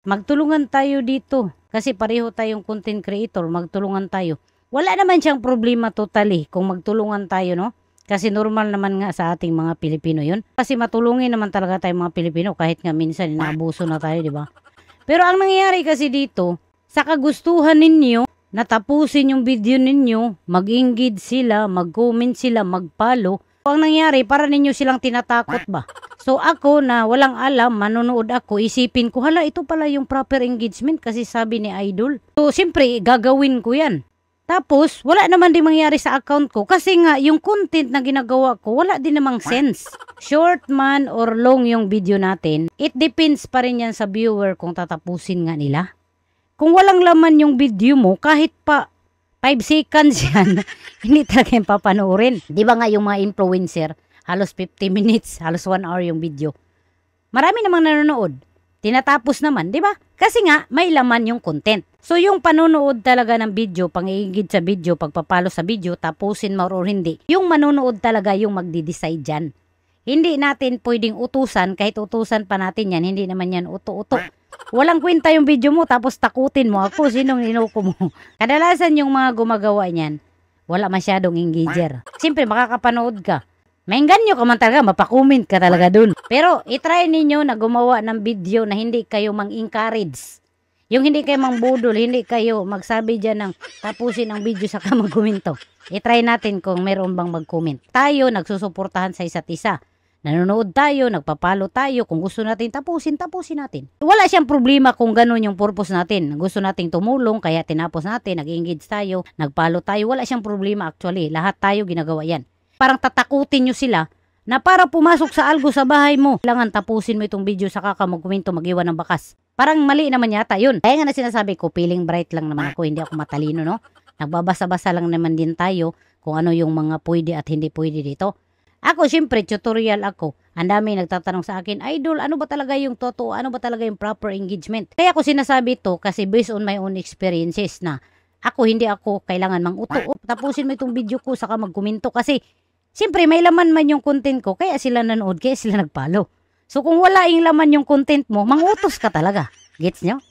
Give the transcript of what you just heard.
Magtulungan tayo dito. Kasi pareho tayong content creator, magtulungan tayo. Wala naman siyang problema totally kung magtulungan tayo, no? Kasi normal naman nga sa ating mga Pilipino yun. Kasi matulungin naman talaga tayong mga Pilipino kahit nga minsan inaabuso na tayo, di ba? Pero ang nangyayari kasi dito, sa kagustuhan ninyo, natapusin yung video ninyo, mag-engage sila, mag-comment sila, mag-follow. Ang nangyari, para ninyo silang tinatakot ba? So ako na walang alam, manonood ako, isipin ko, hala, ito pala yung proper engagement kasi sabi ni Idol. So siyempre, gagawin ko yan. Tapos, wala naman din mangyari sa account ko kasi nga, yung content na ginagawa ko, wala din namang sense. Short man or long yung video natin, it depends pa rin yan sa viewer kung tatapusin nga nila. Kung walang laman yung video mo, kahit pa 5 seconds yan, hindi talaga yung papanoorin. Di ba nga yung mga influencer, halos 50 minutes, halos 1 hour yung video. Marami namang nanonood. Tinatapos naman, di ba? Kasi nga, may laman yung content. So, yung panonood talaga ng video, pang-iigid sa video, pagpapalo sa video, tapusin mo or hindi, yung manonood talaga yung magdi-decide dyan. Hindi natin pwedeng utusan, kahit utusan pa natin yan, hindi naman yan uto-uto. Walang kwenta yung video mo, tapos takutin mo ako, sinong inuko mo. Kadalasan yung mga gumagawa niyan, wala masyadong engager. Siyempre, makakapanood ka. Maingganyo ka man talaga, mapakomment ka talaga dun. Pero, itry ninyo na gumawa ng video na hindi kayo mang-encourage. Yung hindi kayo mangbudol, hindi kayo magsabi dyan ng tapusin ang video saka mag-komento. Itry natin kung meron bang mag-comment. Tayo, nagsusuportahan sa isa't isa. Nanonood tayo, nagpapalo tayo. Kung gusto natin tapusin natin. Wala siyang problema kung ganun yung purpose natin. Gusto nating tumulong, kaya tinapos natin, nag-engage tayo, nagpalo tayo. Wala siyang problema actually. Lahat tayo ginagawa yan. Parang tatakutin nyo sila na para pumasok sa algo sa bahay mo. Kailangan tapusin mo itong video saka ka mag-komento, mag-iwan ng bakas. Parang mali naman yata yun. Kaya nga na sinasabi ko, feeling bright lang naman ako, hindi ako matalino, no? Nagbabasa-basa lang naman din tayo kung ano yung mga pwede at hindi pwede dito. Ako, syempre, tutorial ako. Ang dami nagtatanong sa akin, Idol, ano ba talaga yung totoo? Ano ba talaga yung proper engagement? Kaya ako sinasabi to kasi based on my own experiences na hindi ako kailangan mang-uto. Tapusin mo itong video ko, saka mag-komento kasi syempre, may laman man yung content ko, kaya sila nanood, kaya sila nagpalo. So, kung wala yung laman yung content mo, mang-utos ka talaga. Gets nyo?